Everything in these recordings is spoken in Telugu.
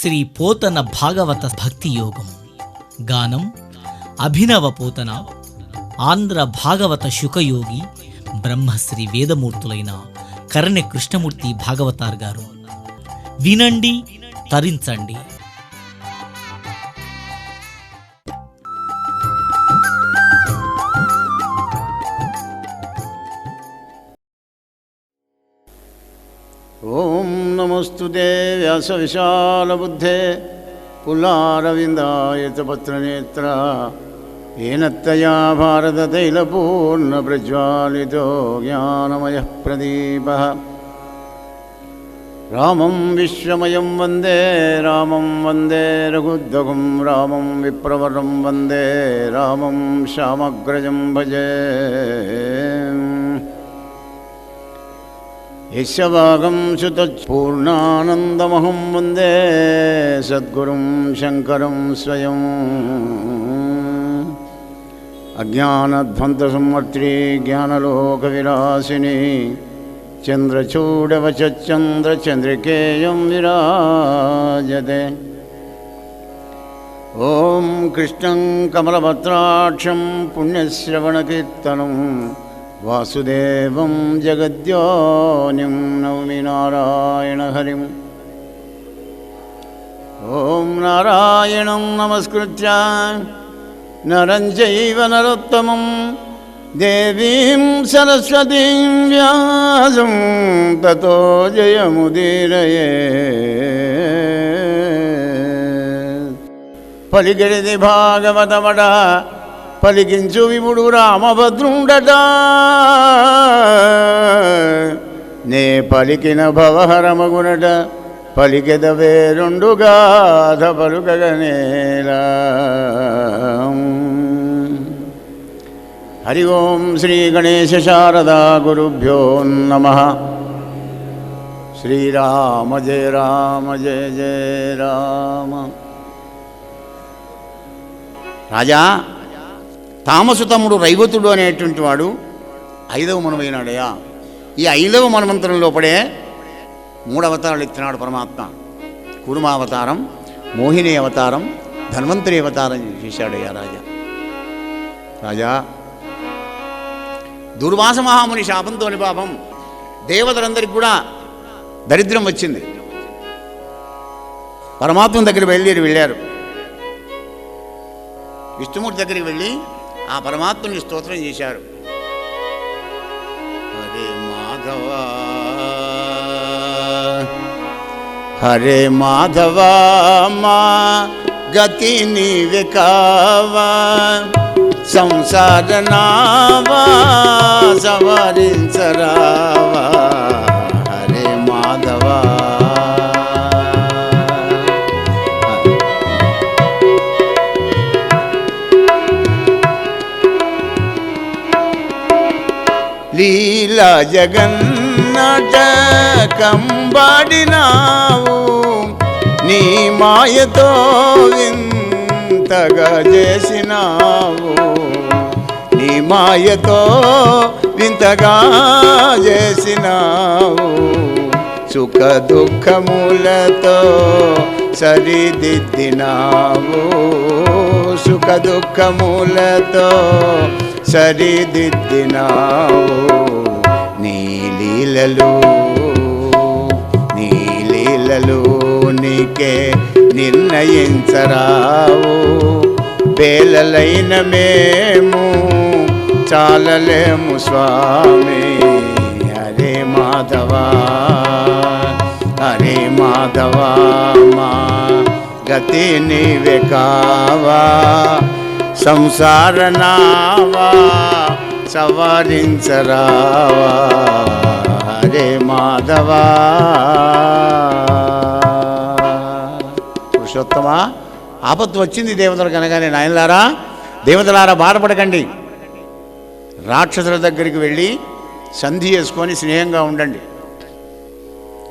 శ్రీ పోతన భాగవత భక్తి యోగం. గానం అభినవ పోతన, ఆంధ్ర భాగవత శుకయోగి, బ్రహ్మశ్రీ వేదమూర్తులైన కరణె కృష్ణమూర్తి భాగవతార్ గారు. వినండి, తరించండి. ఓం నమస్తుతే వ్యాస విశాలబుద్ధే పుల్లారవిందాయత పత్రనేత్ర येन त्वया भारततैलपूर्णप्रज्वालितो ज्ञानमयः प्रदीपः. रामं विश्वमयं वन्दे रामं वन्दे रघुद्वगं रामं विप्रवरं वन्दे रामं श्यामग्रजं भजे. यस्यवागं सुतपूर्णानन्दमहं वन्दे सद्गुरुं शङ्करं स्वयं. अज्ञानध्वंतसंवर्त्री ज्ञानलोकविलासिनी चन्द्रचूडवचन्द्रचन्द्रिकेयं विराजते. ॐ कृष्णं कमलपत्राक्षं पुण्यश्रवणकीर्तनं वासुदेवं जगद्योनिं नौमि नारायणहरिम्. ॐ नारायणं नमस्कृत्य नरं चैव नरोत्तमं देवीं सरस्वतीं व्यासं ततो जयमुदीरयेत्. पलिकिडिति भागवतमट పలికించు విపుడు రామభద్రుండట, నే పలికిన భవహరమగునట, పలికెదవే రెండు గాథ పలుకగనేలా. హరి ఓం శ్రీ గణేశ శారదా గురుభ్యో నమః. శ్రీరామ జయ రామ జయ జయ రామ. రాజా, తామసుతముడు రైవతుడు అనేటువంటి వాడు 5వ మనమైనాడయా. ఈ 5వ మనమంత్రం లోపడే 3 అవతారాలు ఎత్తినాడు పరమాత్మ. కూర్మావతారం, మోహిని అవతారం, ధన్వంతరి అవతారం చేశాడయ్యా రాజా. రాజా, దుర్వాస మహాముని శాపంతోని పాపం దేవతలందరికీ కూడా దరిద్రం వచ్చింది. పరమాత్మ దగ్గరికి వెళ్ళారు. విష్ణుమూర్తి దగ్గరికి వెళ్ళి ఆ పరమాత్మని స్తోత్రం చేశారు. హరే మాధవ హరే మాధవ మా గతి నీవే కావా, సంసార నావా సవరించరావా. హరే మాధవ లీలా జగన్నాటకంబాడినావు, నీ మాయతో వింతగా చేసినావు. నీ మాయతో వింతగా చేసినావు. సుఖ దుఃఖములతో సరిదిద్దినావు. సుఖ దుఃఖములతో సరిదిద్దినావు. నీ లీలలు నీకే నిర్ణయించరావు. పేలలైన మేము చాలలేము స్వామి. హరే మాధవ హరే మాధవ మా గతి నీవే కావా, సంసార నావా సవరించరావా. హరే మాధవ. పురుషోత్తమా, ఆపత్తు వచ్చింది దేవతలకు అనగానే, నాయనలారా దేవతలారా బాధపడకండి, రాక్షసుల దగ్గరికి వెళ్ళి సంధి చేసుకొని స్నేహంగా ఉండండి.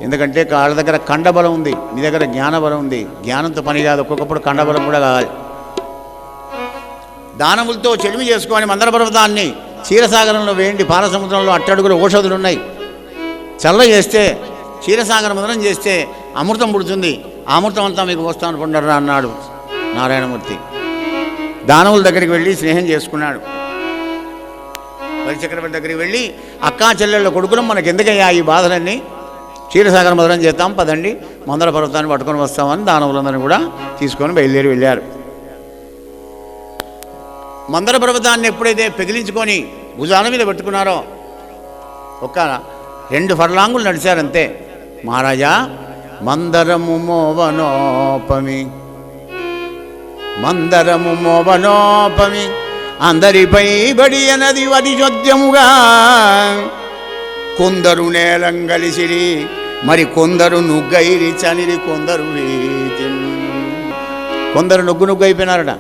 ఎందుకంటే వాళ్ళ దగ్గర ఖండబలం ఉంది, మీ దగ్గర జ్ఞానబలం ఉంది. జ్ఞానంతో పని కాదు, ఒక్కొక్కప్పుడు ఖండబలం కూడా కావాలి. దానములతో చెలిమి చేసుకొని మందర పర్వతాన్ని క్షీరసాగరంలో వేయండి. పాలసముద్రంలో 8 అడుగుల ఓషధులు ఉన్నాయి. చల్ల చేస్తే క్షీరసాగర మదనం చేస్తే అమృతం పుడుతుంది, ఆ అమృతం అంతా మీకు వస్తాను పండరా అన్నాడు నారాయణమూర్తి. దానవుల దగ్గరికి వెళ్ళి స్నేహం చేసుకున్నాడు. బలిచక్రవర్తి దగ్గరికి వెళ్ళి అక్కా చెల్లెళ్ళ కొడుకులం మనకు ఎందుకయ్యా ఈ బాధలన్నీ, క్షీరసాగర మధురం చేద్దాం పదండి, మందర పర్వతాన్ని పట్టుకొని వస్తామని దానవులందరినీ కూడా తీసుకొని బయలుదేరి వెళ్ళారు. మందర పర్వతాన్ని ఎప్పుడైతే పెగిలించుకొని భుజాల మీద పెట్టుకున్నారో ఒక 2 ఫర్లాంగులు నడిచారంతే. మహారాజా మందరము మోవనోపమి, మందరము మోవనోపమి, అందరిపై బడి అన్నది వది చొద్యముగా, కొందరు నేలంగలిసిరి మరి కొందరు నుగ్గైరి చనిరి, కొందరు కొందరు నుగ్గు అయిపోయినారట,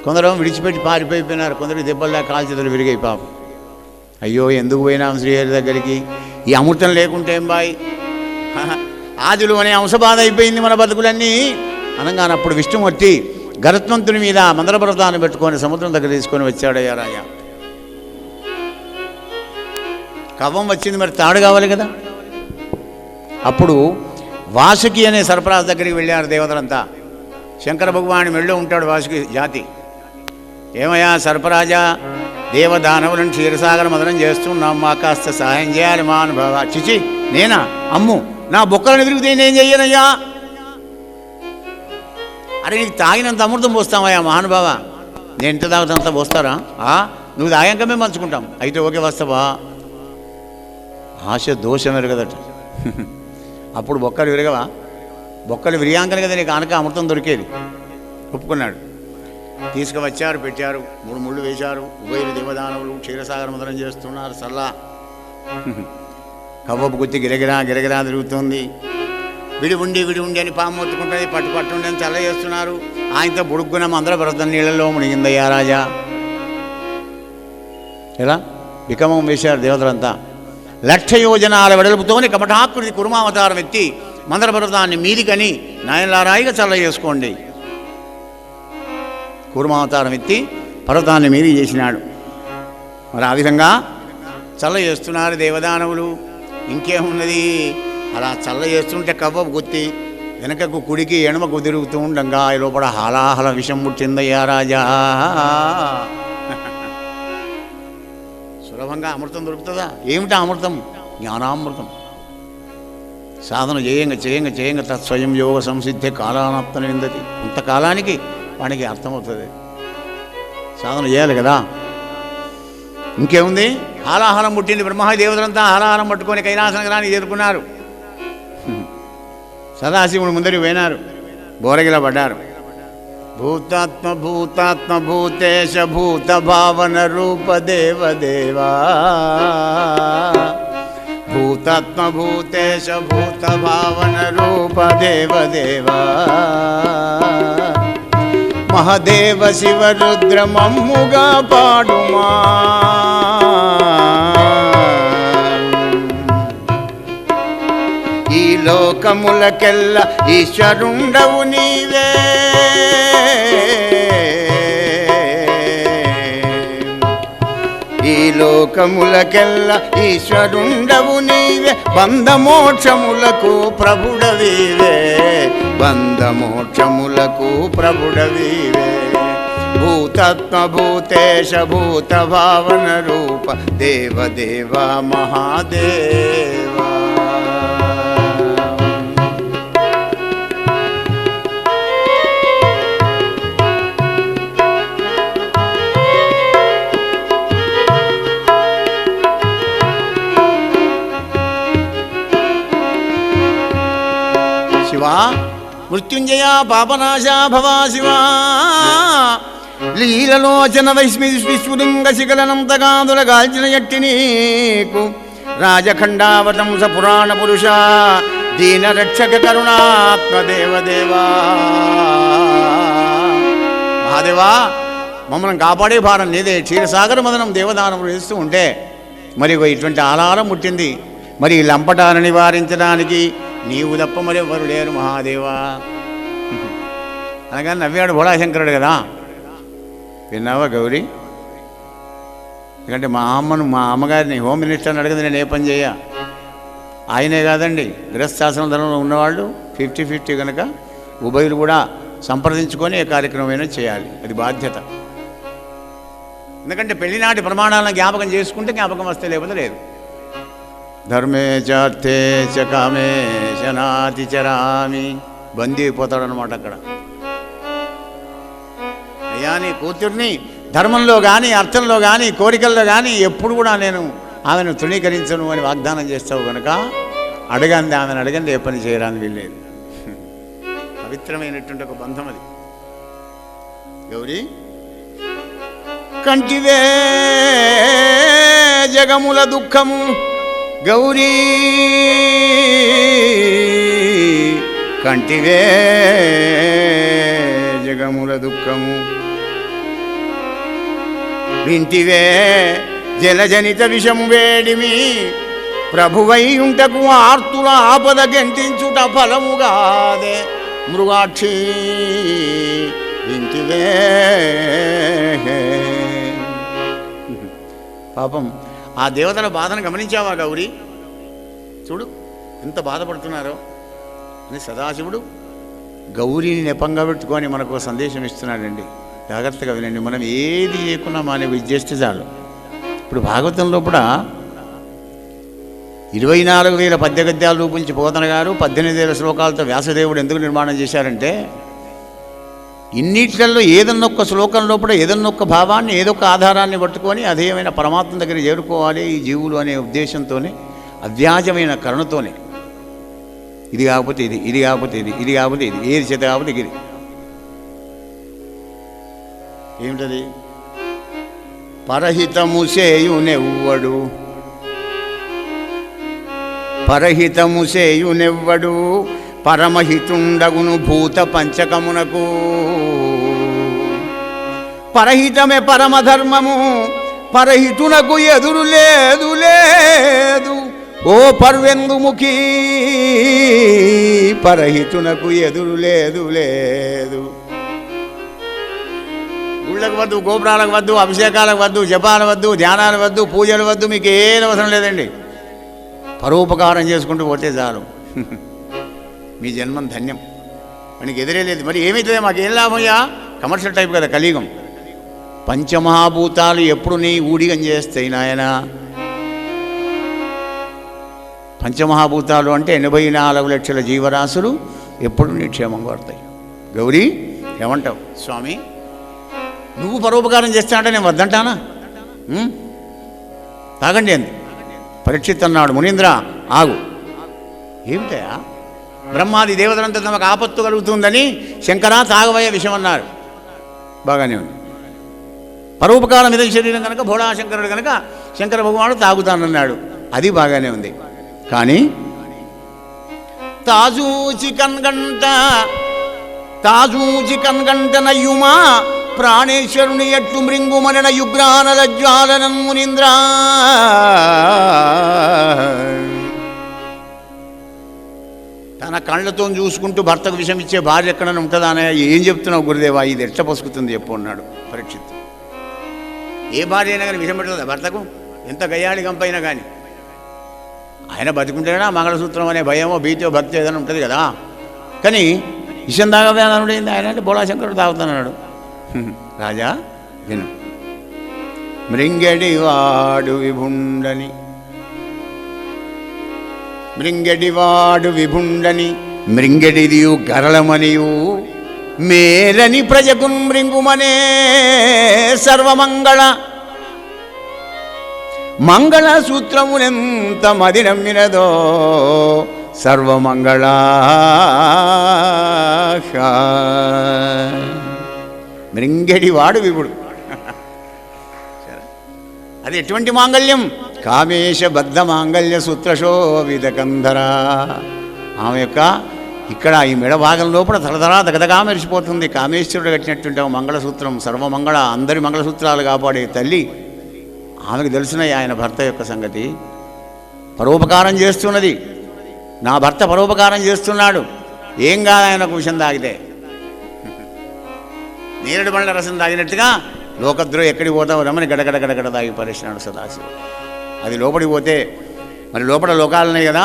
కొందరు విడిచిపెట్టి పారిపోయిపోయినారు, కొందరు దెబ్బల్లా కాల్చేతులు విరిగాయి పాపం. అయ్యో ఎందుకు పోయినాం శ్రీహరి దగ్గరికి, ఈ అమృతం లేకుంటే ఏం బాయ్, ఆదిలో అనే అంశబాధ అయిపోయింది మన బతుకులన్నీ అనగానే అప్పుడు విష్ణుమూర్తి గరుత్మంతుని మీద మందర పర్వతాన్ని పెట్టుకొని సముద్రం దగ్గర తీసుకొని వచ్చాడయ్యా రాజా. కవ్వం వచ్చింది, మరి తాడు కావాలి కదా. అప్పుడు వాసుకి అనే సర్పరాజు దగ్గరికి వెళ్ళారు దేవతలంతా. శంకర భగవాని మెళ్ళో ఉంటాడు వాసుకి జాతి. ఏమయ్యా సర్పరాజా, దేవదానవులను క్షీరసాగర మదనం చేస్తున్నాం, మా కాస్త సహాయం చేయాలి మా అనుభవ. చిచి నేనా, అమ్ము నా బొక్కలను తిరిగితే నేను చెయ్యనయ్యా. అరే నీకు తాగినంత అమృతం పోస్తామయ్యా మహానుభావ, నేను ఎంత తాగుతంత పోస్తారా, నువ్వు తాగాకమే మంచుకుంటాం, అయితే ఓకే వస్తావా. ఆశ దోషం ఎరగదట. అప్పుడు బొక్కలు విరగవా, బొక్కలు విరియాంకనే కదా నీకు ఆనక అమృతం దొరికేది. ఒప్పుకున్నాడు. తీసుకువచ్చారు, పెట్టారు, 3 ముళ్ళు వేశారు. ఉభయలు దేవదానవులు క్షీరసాగర మదనం చేస్తున్నారు. సల్లా కవ్వపు గుత్తి గిరగిరా గిరగిరా తిరుగుతుంది. విడి ఉండి అని పాము మొత్తుకుంటుంది, పట్టుండి అని చల్ల చేస్తున్నారు. ఆయనతో బుడుక్కున మందర పర్వతం నీళ్ళల్లో మునిగిందయ్యా రాజా. ఎలా వికమం వేశారు దేవతలంతా. 1,00,000 యోజనాల వెడల్పుతోని కపటాకృతి కుర్మావతారం ఎత్తి మందర పర్వతాన్ని మీదికని నాయనలారాయిగా చల్ల చేసుకోండి. కూర్మావతారం ఎత్తి పర్వతాన్ని మీది చేసినాడు. మరి ఆ విధంగా చల్ల చేస్తున్నారు దేవదానవులు. ఇంకేమున్నది, అలా చల్ల చేస్తుంటే కవ్వపు గుత్తి వెనకకు కుడికి ఎడమకు తిరుగుతూ ఉండంగా లోపల హాలాహల విషం ముట్టిందయ్యా రాజా. సులభంగా అమృతం దొరుకుతుందా? ఏమిటా అమృతం? జ్ఞానామృతం. సాధన చేయంగా తత్స్వయం యోగ సంసిద్ధి కాలానాప్త నిందతి. కొంతకాలానికి వానికి అర్థమవుతుంది. సాధన చేయాలి కదా. ఇంకేముంది, హాలాహలం పుట్టింది. బ్రహ్మదేవతలంతా హాలాహలం పట్టుకొని కైలాస నగరానికి చేరుకున్నారు. సదాశివుడు ముందరికి పోయినారు, బోరగిలా పడ్డారు. భూతాత్మ భూతేశ భూత భావన రూప దేవదేవా, భూతాత్మ భూతేశ భూత భావన రూప దేవదేవా, మహదేవ శివ రుద్ర మమ్ముగా పాడుమా. ఈ లోకములకెల్ల ఈశ్వరుండవు నీవే, ఈ లోకములకెల్ల ఈశ్వరుండవు నీవే, బంధమోక్షములకు ప్రభుడవీవే, బంధమోక్షములకు ప్రభుడవీవే. భూతాత్మ భూతేశ భూత భావన రూప దేవదేవ మహాదేవా. శివా మృత్యుంజయ పాపనాశ భవా శివా, లీలలోచన విస్ఫులింగ శిఖలనంతగాదుల గాల్చిన ఎట్టి నీకు, రాజఖండావతంస పురాణ పురుష దీన రక్షక కరుణాత్మ దేవదేవా. మహాదేవా మమ్మల్ని కాపాడే భారం నీదే. క్షీరసాగర మదనం దేవదానములు వేస్తూ ఉంటే మరి ఇటువంటి ఆలారం పుట్టింది. మరి ఈ లంపటాన్ని నివారించడానికి నీవు తప్ప మరి ఎవరు లేరు మహాదేవా. అనగానే నవ్వాడు భోళాశంకరుడు కదా. విన్నావా గౌరీ? ఎందుకంటే మా అమ్మగారిని హోమ్ మినిస్టర్ని అడిగింది, నేను ఏ పని చేయ, ఆయనే కాదండి, గృహస్థాశ్రమ ధర్మంలో ఉన్నవాళ్ళు 50-50 కనుక ఉభయులు కూడా సంప్రదించుకొని ఏ కార్యక్రమమైనా చేయాలి, అది బాధ్యత. ఎందుకంటే పెళ్లినాటి ప్రమాణాలను జ్ఞాపకం చేసుకుంటే జ్ఞాపకం వస్తే, లేకపోతే లేదు. ధర్మే చార్థే చ కామే శనాతి చరామి, బందీ అయిపోతాడనమాట అక్కడ. అయ్యా నీ కూతుర్ని ధర్మంలో కానీ అర్థంలో కానీ కోరికల్లో కానీ ఎప్పుడు కూడా నేను ఆమెను తృణీకరించను అని వాగ్దానం చేస్తావు కనుక అడగంది, ఆమెను అడగంది, ఏ పని చేయరాని వీల్లేదు. పవిత్రమైనటువంటి ఒక బంధం అది. గౌరీ కంటివే జగముల దుఃఖము, గౌరీ కంటివే జగముల దుఃఖము, వింటివే జలజనిత విషము వేడిమి, ప్రభువై ఉంటకు ఆర్తుల ఆపద గెంటించుట ఫలముగాదే, మృగాక్షి వింటివే. పాపం ఆ దేవతల బాధను గమనించావా గౌరీ? చూడు ఎంత బాధపడుతున్నారో అని సదాశివుడు గౌరీని నెపంగా పెట్టుకొని మనకు సందేశం ఇస్తున్నాడండి. జాగ్రత్తగా వినండి. మనం ఏది చేయకున్నా మానే విద్యేస్తే చాలు. ఇప్పుడు భాగవతంలో కూడా 24,000 పద్య గద్యాలు రూపించి పోతన గారు 18,000 శ్లోకాలతో వ్యాసదేవుడు ఎందుకు నిర్మాణం చేశారంటే, ఇన్నిట్లలో ఏదన్నొక్క శ్లోకం లోపల ఏదన్నొక్క భావాన్ని ఏదొక్క ఆధారాన్ని పట్టుకొని అదేమైనా పరమాత్మ దగ్గర చేరుకోవాలి ఈ జీవులు అనే ఉద్దేశంతోనే, అవ్యాజమైన కరుణతోనే, ఇది కాకపోతే ఇది, ఇది కాకపోతే ఇది, ఇది కాకపోతే ఇది, ఏది చేత కాకపోతే ఇది. ఏమిటది? పరహితము చేయునెవ్వడు, పరహితము చేయునెవ్వడు, పరమహితుండగును భూత పంచకమునకు. పరహితమే పరమధర్మము, పరహితునకు ఎదురు లేదు లేదు. ఓ పర్వెందుముఖి, పరహితునకు ఎదురు లేదు లేదు. గుళ్ళకు వద్దు, గోపురాలకు వద్దు, అభిషేకాలకు వద్దు, జపాలు వద్దు, ధ్యానాలు వద్దు, పూజలు వద్దు, మీకు ఏం అవసరం లేదండి. పరోపకారం చేసుకుంటూ పోతే చాలు, మీ జన్మం ధన్యం. మనకి ఎదురే లేదు. మరి ఏమవుతుంది? మాకేం లాభమయ్యా? కమర్షియల్ టైప్ కదా కలియుగం. పంచమహాభూతాలు ఎప్పుడు నీ ఊడిగం చేస్తాయి నాయన. పంచమహాభూతాలు అంటే 84 లక్షల జీవరాశులు ఎప్పుడు నీ క్షేమం కోరుతాయి. గౌరీ ఏమంటావు? స్వామి నువ్వు పరోపకారం చేస్తా అంటే నేను వద్దంటానా? తాగండి అంది. పరీక్షిత్ అన్నాడు, మునీంద్ర ఆగు. ఏమిటయా? బ్రహ్మాది దేవతలంతా తమకు ఆపత్తు కలుగుతుందని శంకరా తాగవయ్య విషయం అన్నారు. బాగానే ఉంది. పరోపకారం మీద శరీరం కనుక భోళాశంకరుడు కనుక శంకర భగవానుడు తాగుతానన్నాడు, అది బాగానే ఉంది. కానీ తాజూచి కన్గంట నయ్యుమా ప్రాణేశ్వరుని ఎట్లు మృంగుమరణ యుగ్రానల జ్వాలనం మునీంద్ర. తన కళ్ళతో చూసుకుంటూ భర్తకు విషం ఇచ్చే భార్య ఎక్కడైనా ఉంటుందా అనే? ఏం చెప్తున్నావు గురుదేవా, ఇది ఎట్లా పసుకుతుంది చెప్పు అన్నాడు పరీక్షిత్. ఏ భార్య అయినా కానీ విషం పెట్టదా భర్తకు? ఎంత గయ్యాళి గంపైనా కానీ. ఆయన బతికుంటేనా మంగళసూత్రం అనే భయమో భీతో భక్తి ఏదైనా ఉంటుంది కదా. కానీ విషం తాగవేదనుడైంది ఆయన అంటే బోళాశంకరుడు తాగుతున్నాడు. రాజా విను. మృంగడివాడు విభుండని, మృంగడివాడు విభుండని, మృంగడిదియు గరళమనియు మేలని ప్రజకున్ మృంగుమనే సర్వమంగళ. మంగళ సూత్రమునెంత మది నమ్మినదో సర్వమంగళ. మృంగడివాడు విభుడు. అది ఎటువంటి మాంగళ్యం? కామేశబద్ధ మాంగళ్య సూత్రశోభిత కంధర. ఆమె యొక్క ఇక్కడ ఈ మెడ భాగం లోపల తలతలా దగదగా మెరిసిపోతుంది. కామేశ్వరుడు కట్టినటువంటి మంగళసూత్రం సర్వమంగళ, అందరి మంగళసూత్రాలు కాపాడే తల్లి. ఆమెకు తెలిసిన ఆయన భర్త యొక్క సంగతి. పరోపకారం చేస్తున్నది. నా భర్త పరోపకారం చేస్తున్నాడు. ఏం కాదు ఆయనకు విషం తాగితే. నేరేడు పండ్ల రసం తాగినట్టుగా లోకద్రోహి ఎక్కడికి పోతావు రమ్మని గడగడ గడగడ తాగి పరిశ్రాడు సదాశివుడు. అది లోపలికి పోతే మరి లోపల లోకాలున్నాయి కదా,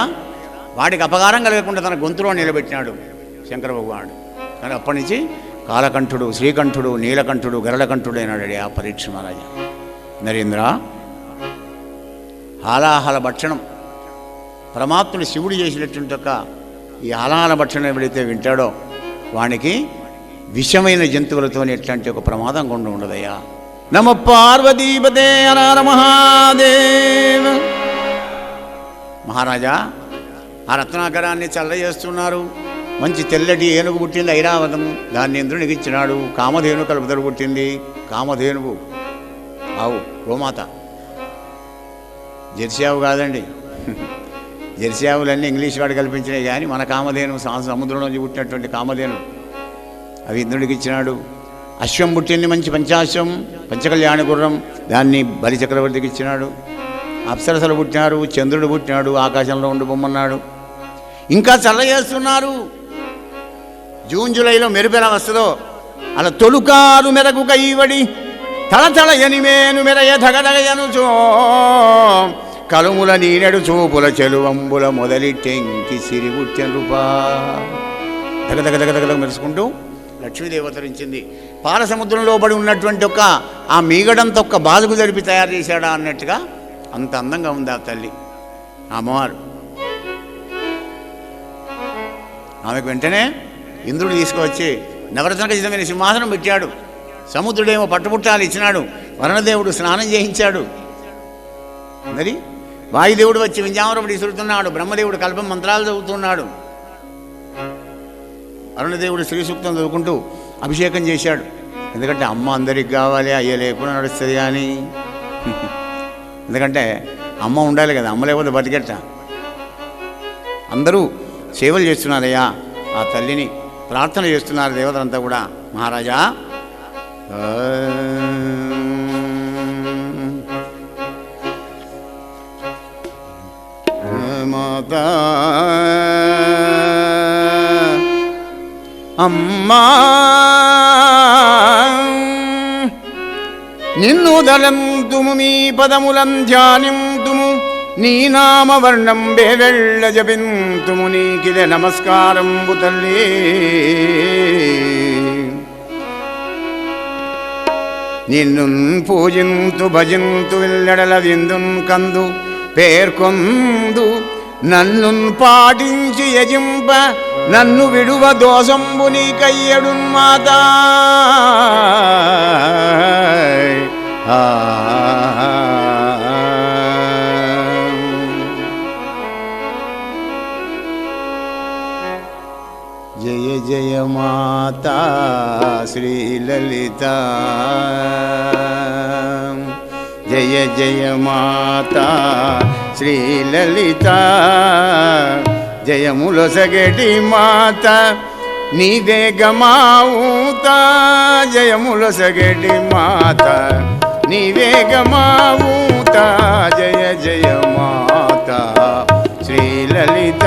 వాడికి అపకారం కలగకుండా తన గొంతులో నిలబెట్టినాడు శంకర భగవానుడు. కానీ అప్పటి నుంచి కాలకంఠుడు, శ్రీకంఠుడు, నీలకంఠుడు, గరళకంఠుడు అయినాడు ఆ పరీక్ష మహారాజా. నరేంద్ర, హాలాహల భక్షణం పరమాత్ముడు శివుడు చేసినటువంటి ఒక ఈ హాలాహల భక్షణం ఎవడైతే వింటాడో వానికి విషమైన జంతువులతో ఎట్లాంటి ఒక ప్రమాదం కొండ ఉండదయ్యా. నమ పార్వతీపతే హర మహాదేవ. మహారాజా, ఆ రత్నాకరాన్ని చల్లజేస్తున్నారు. మంచి తెల్లటి ఏనుగు పుట్టింది ఐరావతం, దాన్ని ఇంద్రునికి ఇచ్చినాడు. కామధేను కలుపుతరు పుట్టింది, కామధేనువు ఆవు గోమాత. జెర్సీ ఆవు కాదండి, జెర్సీ ఆవులన్నీ ఇంగ్లీష్ వాడు కల్పించినాయి. కానీ మన కామధేను సముద్రంలోంచి పుట్టినటువంటి కామధేను, అవి ఇంద్రుడికి ఇచ్చినాడు. అశ్వం పుట్టింది, మంచి పంచాశ్వం, పంచకళ్యాణ గుర్రం, దాన్ని బలి చక్రవర్తికి ఇచ్చినాడు. అప్సరసలు పుట్టినారు, చంద్రుడు పుట్టినాడు, ఆకాశంలో ఉండి బొమ్మన్నాడు. ఇంకా చల్లజేస్తున్నారు. జూన్ జూలైలో మెరుపు ఎలా వస్తుందో అలా తొలుకారు మెరకు కైవడి తళతళ ఎనిమేను మెరయ ధగధగయనుచో కలుముల నీనెడు చూపుల చెలువంబుల మొదలిట్టెంకి సిరిగుట్టెనుపా. దగదగదగదగ మెరుసుకుంటూ లక్ష్మీదేవి అవతరించింది. పాల సముద్రంలో పడి ఉన్నటువంటి ఒక ఆ మీగడంతో ఒక్క బాదుకు జరిపి తయారు చేశాడా అన్నట్టుగా అంత అందంగా ఉంది ఆ తల్లి, ఆ అమ్మవారు. ఆమెకు వెంటనే ఇంద్రుడు తీసుకువచ్చి నవరత్న ఖచ్చితమైన సింహాసనం పెట్టాడు. సముద్రుడేమో పట్టుపుట్టాలు ఇచ్చినాడు. వరుణదేవుడు స్నానం చేయించాడు. మరి వాయుదేవుడు వచ్చి వింజామరపడి ఇసురుతున్నాడు. బ్రహ్మదేవుడు కల్పం మంత్రాలు చదువుతున్నాడు. అరుణదేవుడు శ్రీ సూక్తం చదువుకుంటూ అభిషేకం చేశాడు. ఎందుకంటే అమ్మ అందరికి కావాలి, అయ్య లేకుండా నడుస్తుంది. కానీ ఎందుకంటే అమ్మ ఉండాలి కదా, అమ్మ లేకపోతే బతికెట్ట. అందరూ సేవలు చేస్తున్నారయ్యా, ఆ తల్లిని ప్రార్థన చేస్తున్నారు దేవతలంతా కూడా. మహారాజా, మాతా అమ్మా నిన్ను దళంతుము, మీ పదములం ధ్యానింతుము, నీ నామవర్ణం బేవెళ్ళ జపింతుము, నీకిదే నమస్కారంబు తల్లి. నిన్ను పూజింతు భజింతు విల్లడల విందున్ కందు పేర్కొందు, నన్ను పాటించి యజింప నన్ను విడువ దోషంబు నీకయ్యడు మాతా. జయ జయ మాతా శ్రీలలిత, జయ జయ మాతా శ్రీలలిత, జయములొసగటి మాత నీవే గమావుత, జయములొసగటి మాత నీవే గమావుత, జయ జయ మాత శ్రీలలిత.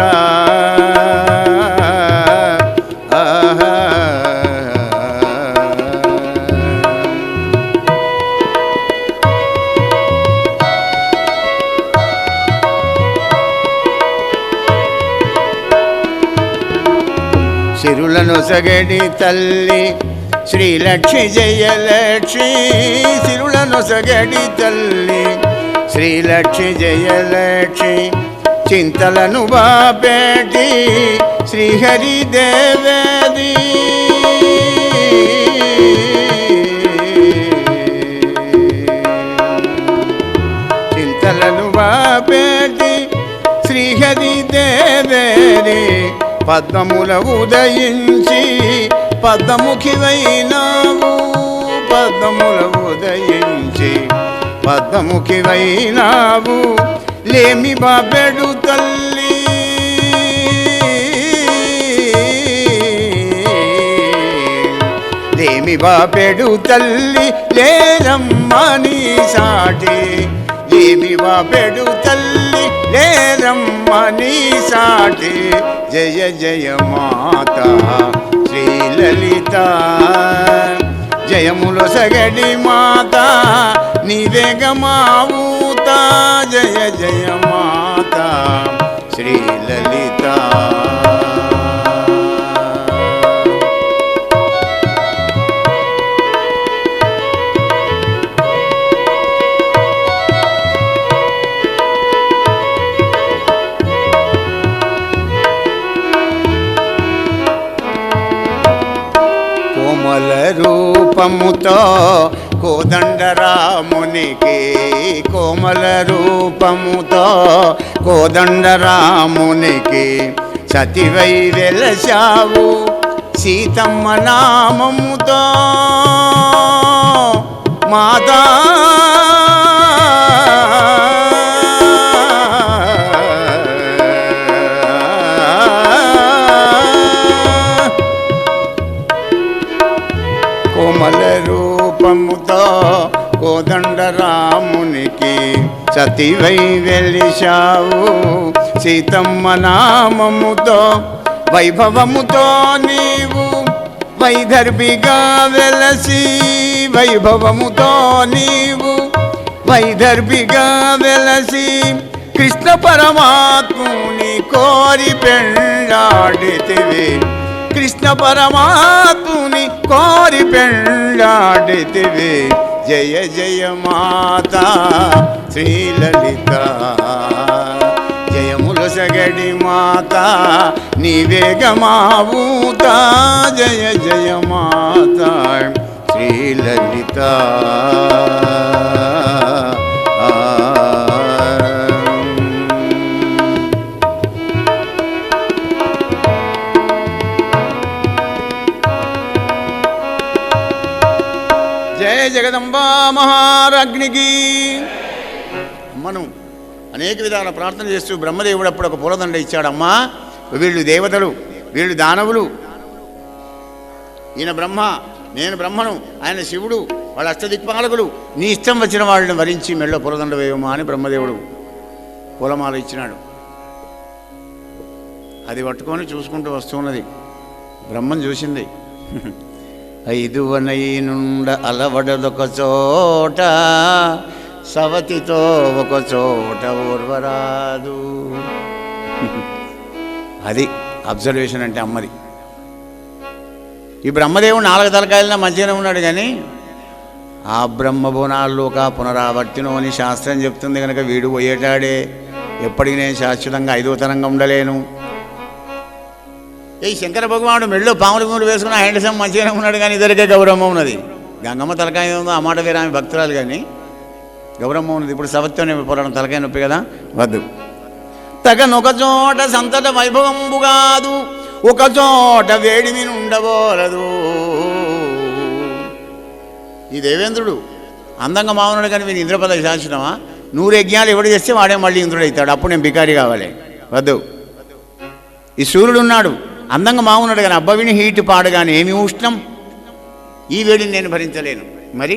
సిరులను సగడి తల్లి శ్రీలక్ష్మి జయలక్ష్మి, సిరులను సగడి తల్లి శ్రీలక్ష్మి జయలక్ష్మి, చింతలను బాపేటి శ్రీహరి దేవేది, చింతలను బాపేటి శ్రీహరి దేవేది, పద్మముల ఉదయించి పద్మముఖివైనావు, పద్మముల ఉదయించి పద్మముఖివైనావు, లేమి బాబెడు తల్లి. లేమి బాబెడు తల్లి లేరమ్మని సాటి, లేమి బాబెడు తల్లి లేరమ్మని సాటి, జయ జయ మాత శ్రీలలిత, జయములొసగడి మాత నీవే గమావుత, జయ జయ మాత శ్రీలలిత. కోమల రూపముతో కోదండరామునికి, కోమల రూపముతో కోదండరామునికి సతివై వెలశావు సీతమ్మ నామముతో మాతా. కోమల రూపముతో కోదండరామునికి సతివై వెలిశావు సీతమ్మ నామముతో వైభవముతో నీవు వైదర్భిగా వెలసి, వైభవముతో నీవు వైదర్భిగా వెలసి కృష్ణ పరమాత్ముని కోరి పెళ్ళాడితివి, కృష్ణ పరమాత్ముని కోరి పెళ్ళాడితివి. జయ జయ మాతా శ్రీలలిత, జయములు సగడి మాత నీవేగమావూత. జయ జయ మాత శ్రీలలిత. జయ జగదంబా మహారాజ్ఞికి. అమ్మను అనేక విధాల ప్రార్థన చేస్తూ బ్రహ్మదేవుడు అప్పుడు ఒక పూలదండ ఇచ్చాడమ్మా. వీళ్ళు దేవతలు, వీళ్ళు దానవులు, ఈయన బ్రహ్మ, నేను బ్రహ్మను, ఆయన శివుడు, వాళ్ళ అష్టదిక్పాలకులు, నీ ఇష్టం వచ్చిన వాళ్ళని వరించి మెళ్ళ పూలదండ వేయమా అని బ్రహ్మదేవుడు పూలమాల ఇచ్చినాడు. అది పట్టుకొని చూసుకుంటూ వస్తున్నది. బ్రహ్మను చూసింది. ఐదువనై నుండ అలవడదొక చోట, సవతితో ఒక చోట ఓర్వరాదు. అది అబ్జర్వేషన్ అంటే అమ్మది. ఈ బ్రహ్మదేవుడు 4 తలకాయలన మంచిగానే ఉన్నాడు, కానీ ఆ బ్రహ్మబోనాల్లోక పునరావర్తినో అని శాస్త్రం చెప్తుంది కనుక వీడు పోయేటాడే, ఎప్పటికీ నేను శాశ్వతంగా 5వ తరంగా ఉండలేను. ఈ శంకర భగవానుడు మెళ్ళో పాముల మూడు వేసుకున్న హ్యాండ్సమ్ మంచిగానే ఉన్నాడు, కానీ ఇద్దరికే గౌరవం ఉన్నది. గంగమ్మ తలకాయ ఉందో ఆ మాట వేరే, ఆమె భక్తురాలు, కానీ గౌరవం ఉన్నది. ఇప్పుడు సవత్వనే పోరాటం తలకాయ నొప్పి కదా, వద్దు. తగనొక చోట సంతట వైభవంబు కాదు, ఒక చోట వేడిమి ఉండబోరదు. ఈ దేవేంద్రుడు అందంగా మావున్నాడు, కానీ వీని ఇంద్రపద శాసనమా? 100 యజ్ఞాలు ఎవడు చేస్తే వాడే మళ్ళీ ఇంద్రుడు అవుతాడు. అప్పుడు నేను బికారి కావాలి, వద్దు. ఈ సూర్యుడు ఉన్నాడు, అందంగా మావున్నాడు, కానీ అబ్బవిని హీట్ పాడు, కానీ ఏమి ఉష్ణం, ఈ వేడిని నేను భరించలేను. మరి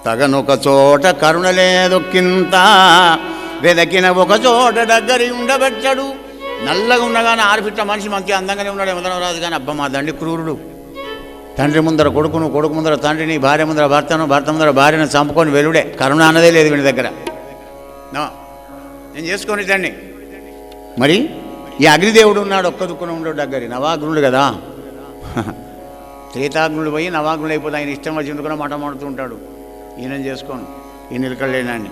తగనొక చోట కరుణ లేదొక్కింత, వెదకిన ఒక చోట దగ్గరి ఉండబెట్టడు. నల్లగా ఉండగానే 6 ఫీట్ల మనిషి మంచి అందంగానే ఉన్నాడు యమధర్మరాజు, కానీ అబ్బ మా తండ్రి క్రూరుడు. తండ్రి ముందర కొడుకును, కొడుకు ముందర తండ్రిని, భార్య ముందర భర్తను, భర్త ముందర భార్యను చంపుకొని వెలుడే. కరుణ అన్నదే లేదు వీడి దగ్గర. నేను చేసుకొని తండ్రి. మరి ఈ అగ్నిదేవుడు ఉన్నాడు, ఒక్క దుక్కున ఉండడు దగ్గర. నవాగ్నుడు కదా, త్రేతాగ్నుడు పోయి నవాగ్నుడు అయిపోతే ఆయన ఇష్టం వచ్చిందుకున్న మాట మాడుతూ ఉంటాడు. ఈయన చేసుకోను, ఈ నిలకడలేనాన్ని.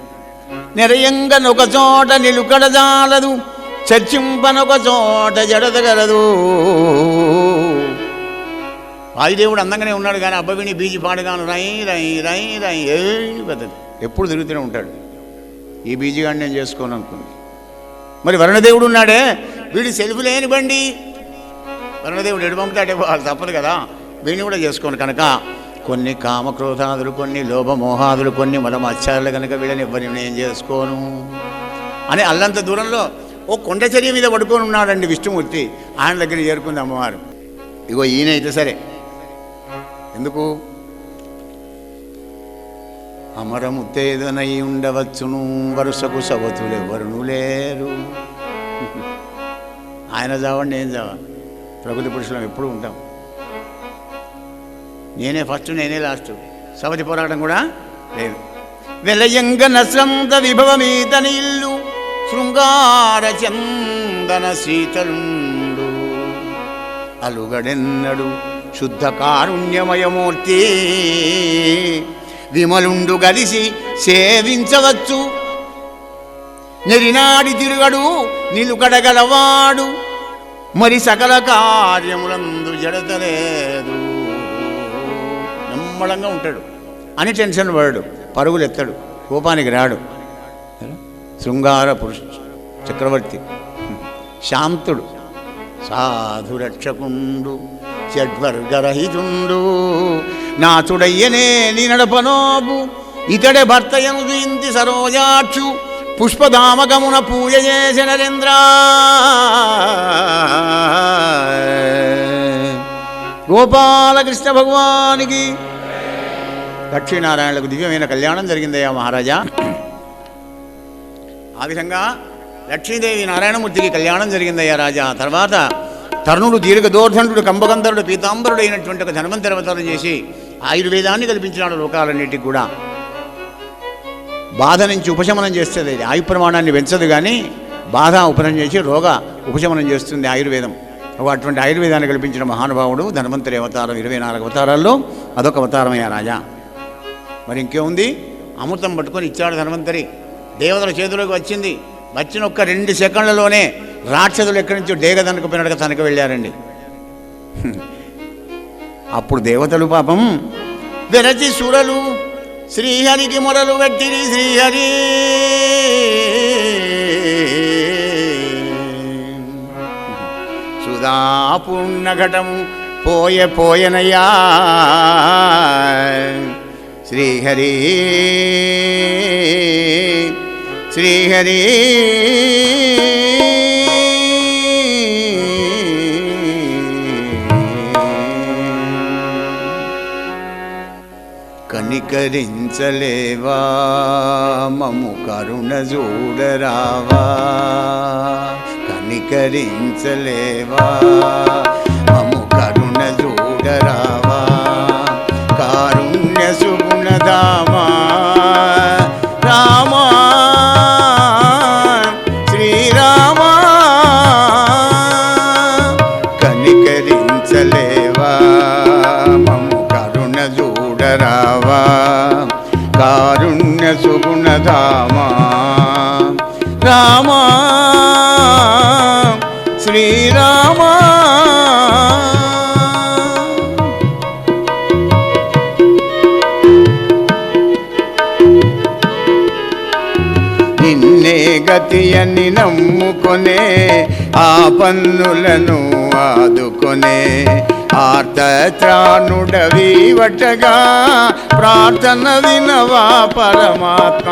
నిరయంగనొక చోట నిలుకడజాలదు, చర్చింపనొక చోట జడదగలదు. వాయుదేవుడు అందంగానే ఉన్నాడు, కానీ అబ్బవిని బీజి పాడుగాను రై రై రై రై పెద్దది ఎప్పుడు తిరుగుతూనే ఉంటాడు. ఈ బీజిగాడిని నేను చేసుకోను అనుకుంది. మరి వరుణదేవుడు ఉన్నాడే, వీడి సెల్ఫ్ లేని బండి. వరుణదేవుడు ఎడు పంపుతాడే వాళ్ళు తప్పదు కదా, వీడిని కూడా చేసుకోను. కనుక కొన్ని కామక్రోధాదులు, కొన్ని లోభమోహాదులు, కొన్ని మలమత్యాలు కనుక వీళ్ళని ఎవరిని నేను చేసుకోను అని అల్లంత దూరంలో ఓ కొండచర్య మీద పడుకొని ఉన్నాడండి విష్ణుమూర్తి. ఆయన దగ్గర చేరుకుంది అమ్మవారు. ఇగో ఈయన అయితే సరే, ఎందుకు అమరముత్తేదనై ఉండవచ్చును, వరుసకు సవతులు ఎవరును లేరు. ఆయన చావండి, నేను చావా. ప్రకృతి పురుషులం ఎప్పుడు ఉంటాం. నేనే ఫస్ట్, నేనే లాస్ట్. సవతి పోరాటం కూడా లేదు. వెలయంగ నస్రంత విభవమీతని ఇల్లు, శృంగార చందన శీతలుండు అలుగడెన్నడు శుద్ధ కారుణ్యమయమూర్తి విమలుండు గలిసి సేవించవచ్చు నెరినాడి తిరుగడు నిలుకడగలవాడు మరి సకల కార్యములందు జడతలేదు నమ్మడంగా ఉంటాడు అని టెన్షన్ పడడు పరుగులు ఎత్తాడు కోపానికి రాడు శృంగార పురుష చక్రవర్తి శాంతుడు సాధురక్షకుండు షడ్వర్గరహితుండు నాచుడయ్యనే నీ నడపనోబు ఇతడే భర్తయను ఇంతి సరోజాక్షు పుష్పధామకమున పూజ చేసి నరేంద్ర గోపాలకృష్ణ భగవానికి లక్ష్మీనారాయణలకు దివ్యమైన కళ్యాణం జరిగిందయ్యా మహారాజా. ఆ విధంగా లక్ష్మీదేవి నారాయణమూర్తికి కళ్యాణం జరిగిందయ్యా రాజా. తర్వాత తరుణుడు దీర్ఘదోర్ధనుడు కంబగంధరుడు పీతాంబరుడు అయినటువంటి ఒక ధన్వంతరి అవతారం చేసి ఆయుర్వేదాన్ని కల్పించినాడు లోకాలన్నిటికి కూడా. బాధ నుంచి ఉపశమనం చేస్తుంది, ఆయు ప్రమాణాన్ని పెంచదు కానీ బాధ ఉపశమనం చేసి రోగ ఉపశమనం చేస్తుంది ఆయుర్వేదం. అటువంటి ఆయుర్వేదాన్ని కల్పించిన మహానుభావుడు ధన్వంతరి అవతారం 24 అవతారాల్లో అదొక అవతారమయ్యా రాజా. మరి ఇంకేముంది, అమృతం పట్టుకొని ఇచ్చాడు ధన్వంతరి. దేవతల చేతిలోకి వచ్చింది. వచ్చిన ఒక్క 2 సెకండ్లలోనే రాక్షసులు ఎక్కడి నుంచో డేగ తనకపోయినట్టుగా తనకు వెళ్ళారండి. అప్పుడు దేవతలు పాపం వెరచి సురలు శ్రీహరికి మొరలు పెట్టిరి. శ్రీహరి సుధాపూర్ణ ఘటము పోయనయ్యా శ్రీహరి శ్రీహరి కనికరించలేవా మము కరుణ చూడరావా కనికరించలేవా మము కరుణ చూడరావా కారుణ్య సుగుణధామా రామా శ్రీరామా కనికరించలేవా మము కరుణ చూడరావా కారుణ్య సుగుణధామా రామా శ్రీరామా. నిన్నే గతి అని నమ్ముకొనే ఆ పన్నులను ఆదుకొనే ఆర్తత్రాణుడవీవటగా ప్రార్థన వినవా పరమాత్మ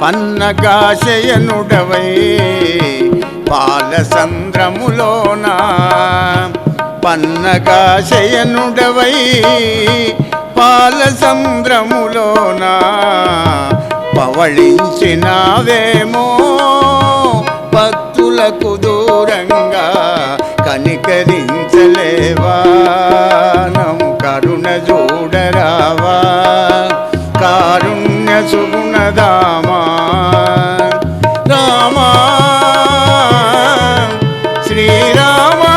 పన్నగాశయనుడవై పాలసంద్రములోన పన్నగాశయనుడవై పాలసంద్రములోన పవళించినావేమో భక్తులకు దూరంగా కనికరించలేవా నము కరుణ చూడరావా కారుణ్య సుగుణధామా రామా శ్రీరామా.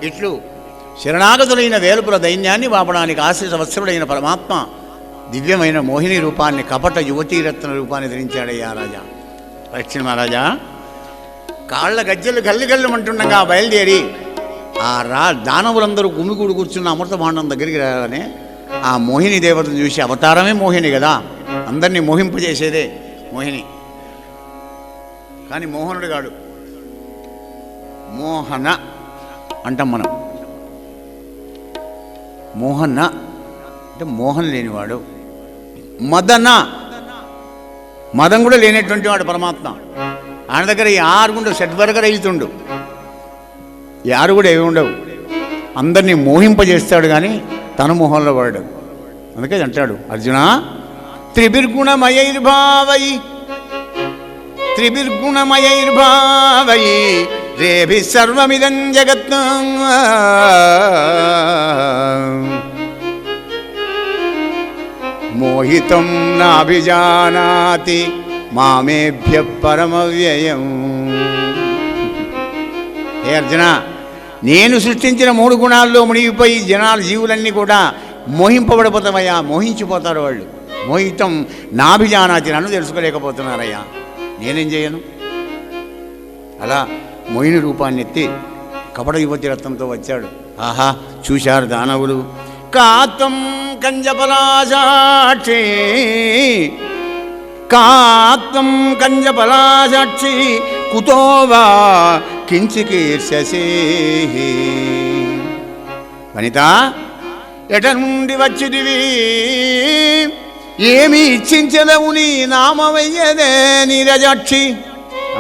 ఇట్లు శరణాగతులైన వేలుపుల దైన్యాన్ని వాపడానికి ఆశ్రిత వత్సరుడైన పరమాత్మ దివ్యమైన మోహిని రూపాన్ని కపట యువతీరత్న రూపాన్ని ధరించాడయ్యా రాజా. లక్ష్మీ మహారాజా కాళ్ళ గజ్జలు గల్లు అంటుండగా బయలుదేరి ఆ దానవులందరూ గుమిగూడు కూర్చున్న అమృత భాండం దగ్గరికి రాగానే ఆ మోహిని దేవతను చూసి, అవతారమే మోహిని కదా, అందరినీ మోహింపజేసేదే మోహిని, కానీ మోహనుడు గాడు. మోహన అంటాం మనం. మోహన్న అంటే మోహం లేనివాడు. మదన మదం కూడా లేనటువంటి వాడు పరమాత్మ. ఆయన దగ్గర ఈ ఆరుగుండు షడ్వర్గ రహితుండు. ఈ ఆరు కూడా ఏమి ఉండవు. అందరినీ మోహింపజేస్తాడు కానీ తన మోహంలో పడడు. అందుకే అంటాడు అర్జున, త్రిభిర్గుణమయైర్భావై రేభి సర్వమిదం జగత్ మోహితం నాభిజానాతి మామేభ్య పరమవ్యయం. ఏ అర్జున, నేను సృష్టించిన 3 గుణాల్లో మునిగిపోయి జనాలు జీవులన్నీ కూడా మోహింపబడిపోతామయ్యా, మోహించిపోతారు వాళ్ళు. మోహితం నాభిజానాతి, నన్ను తెలుసుకోలేకపోతున్నారయ్యా, నేనేం చేయను. అలా మోహిని రూపాన్ని ఎత్తి కపట యువతి రత్నంతో వచ్చాడు. ఆహా, చూశారు దానవులు. కాతం కంజపలాసాక్షి కాత్వం కంజపలాసాక్షి కుతోవా కించికీర్షసి. వనిత, ఎట నుండి వచ్చిదివి, ఏమి ఇచ్చించదవు నీ నామవయ్యదే నీరజాక్షి.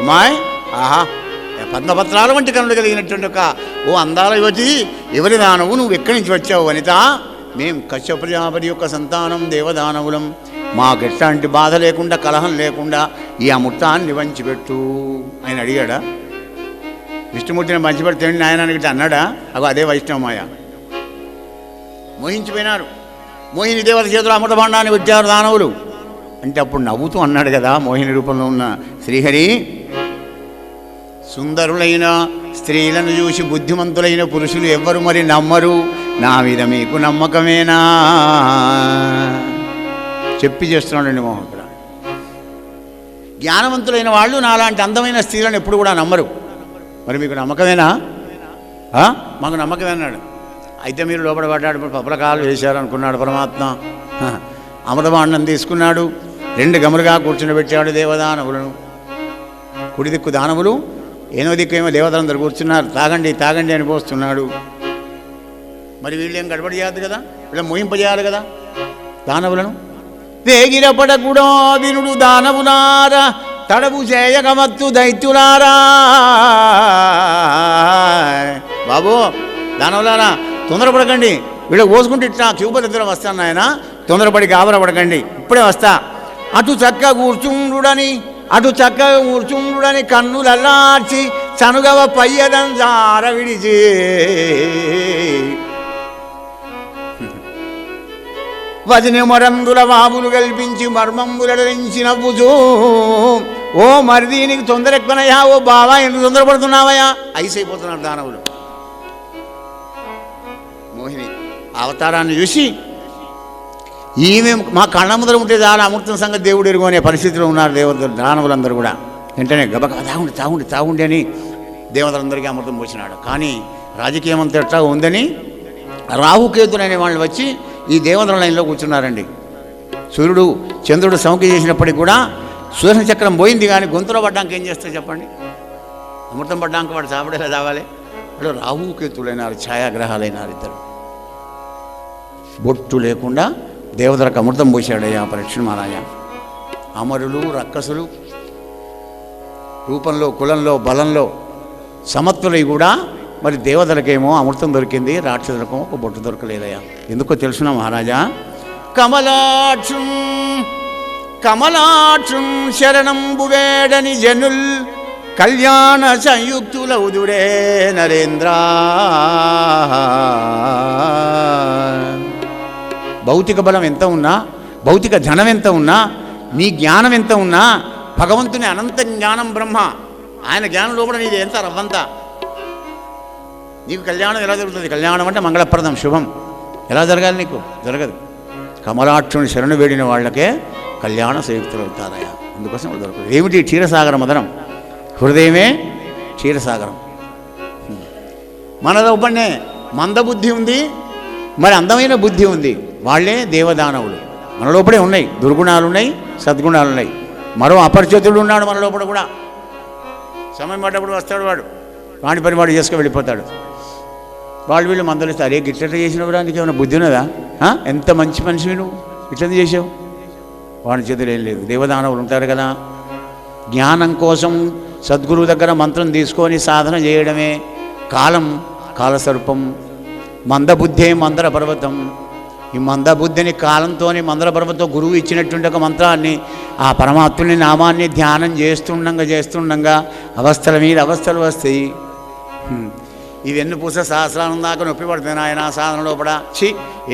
అమ్మాయి, ఆహా, పద్మపత్రాల వంటి కనులు కలిగినటువంటి ఒక ఓ అందాల యువతి, ఎవరి దానవు, నువ్వు ఎక్కడి నుంచి వచ్చావు వనిత? మేము కశ్యప ప్రజాపతి యొక్క సంతానం, దేవదానవులం. మాకు ఎట్లాంటి బాధ లేకుండా, కలహం లేకుండా ఈ అమృతాన్ని వంచిపెట్టు. ఆయన అడిగాడా? విష్ణుమూర్తిని పంచిపెడితే నాయనానికి ఇట్లా అన్నాడా? అగో అదే వైష్ణవమాయ. మోహించిపోయినారు. మోహిని దేవత చేతులు అమృత భాండాన్ని పెట్టారు దానవులు. అంటే అప్పుడు నవ్వుతూ అన్నాడు కదా మోహిని రూపంలో ఉన్న శ్రీహరి, సుందరులైన స్త్రీలను చూసి బుద్ధిమంతులైన పురుషులు ఎవ్వరు మరి నమ్మరు, నా మీద మీకు నమ్మకమేనా? చెప్పి చేస్తున్నాడండి మోహకుడు. జ్ఞానవంతులైన వాళ్ళు నాలాంటి అందమైన స్త్రీలను ఎప్పుడు కూడా నమ్మరు. మరి మీకు నమ్మకమేనా? మాకు నమ్మకమేనాడు. అయితే మీరు లోపల పడ్డాడు, పపలకాలు వేశారు అనుకున్నాడు పరమాత్మ. అమృతభాండం తీసుకున్నాడు, 2 గములుగా కూర్చుండబెట్టాడు దేవదానవులను. కుడి దిక్కు దానవులు, ఏనో దిక్కు ఏమో దేవతలందరూ కూర్చున్నారు. తాగండి తాగండి అని పోస్తున్నాడు. మరి వీళ్ళేం గడబడి చేయద్దు కదా, వీళ్ళని మోయింపజేయాలి కదా దానవులను. వేగిరపడకూడో వినుడు దానవులారా, తడవు చేయగమత్తు దైత్యులారా. బాబు దానవులారా, తొందరపడకండి, వీళ్ళకి పోసుకుంటే ఇట్లా క్యూపరిద్దరం వస్తాను ఆయన, తొందరపడి గాబరపడకండి, ఇప్పుడే వస్తా. అటు చక్కగా కూర్చుండుడని కన్నులల్లార్చి చనుగవ పయ్యదం జార విడిచి వదిన మరందుల బాబులు కల్పించి మర్మంబులరించి నవ్వుచూ, ఓ మరిది నీకు తొందర ఎక్కువనయ్యా, ఓ బావా ఎందుకు తొందరపడుతున్నావయ్యా? ఐసైపోతున్నాడు దానవులు. మోహిని అవతారాన్ని చూసి, ఈమె మా కళ్ళ ముందర ఉంటే చాలా అమృతం సంగతి దేవుడు ఎరుగు అనే పరిస్థితిలో ఉన్నారు దేవతలు దానవులందరూ కూడా. వెంటనే గబక తాగుండి అని దేవతలందరికీ అమృతం పోసినాడు. కానీ రాజకీయం అంతా ఎట్లా ఉందని రాహుకేతులు అనే వాళ్ళు వచ్చి ఈ దేవతల లైన్లో కూర్చున్నారండి. సూర్యుడు చంద్రుడు సౌకి చేసినప్పటికీ కూడా సుదర్శన చక్రం పోయింది, కానీ గొంతులో పడ్డాక ఏం చేస్తారు చెప్పండి? అమృతం పడ్డాక వాడు చాపడేలా చావాలి. వాళ్ళు రాహుకేతులైనారు, ఛాయాగ్రహాలైనారు ఇద్దరు. బొట్టు లేకుండా దేవతలకు అమృతం పోసాడయ్యా పరీక్ష మహారాజా. అమరులు రక్కసులు రూపంలో, కులంలో, బలంలో సమత్తులై కూడా మరి దేవతలకేమో అమృతం దొరికింది, రాక్షసులకు ఒక బొట్టు దొరకలేదయ్యా. ఎందుకో తెలుసునా మహారాజా? కమలాక్షం శరణంబు వేడని జనుల్ కళ్యాణ సంయుక్తులౌదురే నరేంద్ర. భౌతిక బలం ఎంత ఉన్నా, భౌతిక ధనం ఎంత ఉన్నా, నీ జ్ఞానం ఎంత ఉన్నా, భగవంతుని అనంత జ్ఞానం బ్రహ్మ, ఆయన జ్ఞానం లోపల నీది ఎంత రవ్వంతా. నీకు కళ్యాణం ఎలా జరుగుతుంది? కళ్యాణం అంటే మంగళప్రదం, శుభం. ఎలా జరగాలి? నీకు జరగదు. కమలాక్షుని శరణు వేడిన వాళ్ళకే కళ్యాణ సంయుక్తులు అవుతారయ్యా. అందుకోసం దొరకదు. ఏమిటి? క్షీరసాగర మదనం. హృదయమే క్షీరసాగరం. మన లోపలనే మందబుద్ధి ఉంది, మరి అందమైన బుద్ధి ఉంది. వాళ్ళే దేవదానవులు. మన లోపలే ఉన్నాయి, దుర్గుణాలు ఉన్నాయి, సద్గుణాలు ఉన్నాయి. మరో అపరిచితుడు ఉన్నాడు మన లోపల కూడా. సమయం పడ్డప్పుడు వస్తాడు వాడు, వాడి పని వాడు చేసుకుని వెళ్ళిపోతాడు. వీళ్ళు మందలిస్తే, అరే గిట్ల చేసినవురా, నీకు ఏమైనా బుద్ధి ఉన్నదా, ఎంత మంచి మనిషివి నువ్వు, ఇట్లా చేసావు. వాడి చేతులు ఏం లేదు. దేవదానవులు ఉంటారు కదా, జ్ఞానం కోసం సద్గురువు దగ్గర మంత్రం తీసుకొని సాధన చేయడమే. కాలసర్పం, మందబుద్ధే మందర పర్వతం. ఈ మందబుద్ధిని కాలంతో మందర పర్వతం గురువు ఇచ్చినటువంటి ఒక మంత్రాన్ని, ఆ పరమాత్ముని నామాన్ని ధ్యానం చేస్తుండగా అవస్థల మీద అవస్థలు వస్తాయి. ఇవన్నీ పూస సహస్రానం దాకా నొప్పి పడుతుంది ఆయన సాధన లోపల.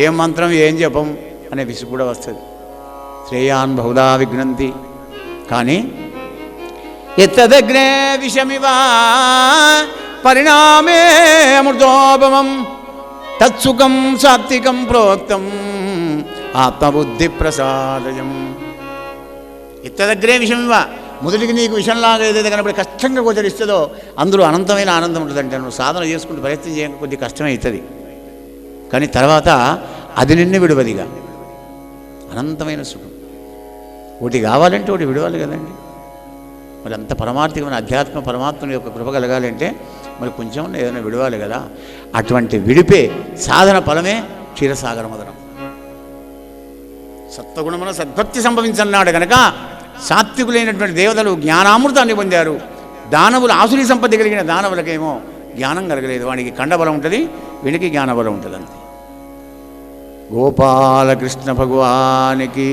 ఏం మంత్రం ఏం జపం అనే విసుగు కూడా వస్తుంది. శ్రేయాన్ బహుదా విఘ్నంతి. కానీ ఎత్తదగ్రే విషమివా పరిణామే అమృతోపమం తత్సుఖం సాత్వికం ప్రోక్తం ఆత్మబుద్ధి ప్రసాదయం. ఎత్తదగ్రే విషమివా, మొదటికి నీకు విషంలాగా ఏదైతే కనబడి కష్టంగా గోచరిస్తుందో అందులో అనంతమైన ఆనందం ఉంటుందంటే, నువ్వు సాధన చేసుకుంటూ ప్రయత్నం చేయక కొద్ది కష్టమవుతుంది, కానీ తర్వాత అది నిన్ను విడువదిగా అనంతమైన సుఖం. ఒకటి కావాలంటే ఒకటి విడవాలి కదండి. మరి అంత పరమార్థికమైన అధ్యాత్మ పరమాత్మని యొక్క కృప కలగాలంటే మరి కొంచెం ఏదైనా విడవాలి కదా. అటువంటి విడిపే సాధన ఫలమే క్షీరసాగర మదనం. సత్వగుణమున సద్భక్తి సంభవించన్నాడు కనుక సాత్వికులైనటువంటి దేవతలు జ్ఞానామృతాన్ని పొందారు. దానవులు ఆసురీ సంపత్తి కలిగిన దానవులకేమో జ్ఞానం కలగలేదు. వాడికి కండబలం ఉంటుంది, వీడికి జ్ఞానబలం ఉంటుంది అంతే. గోపాలకృష్ణ భగవానికి,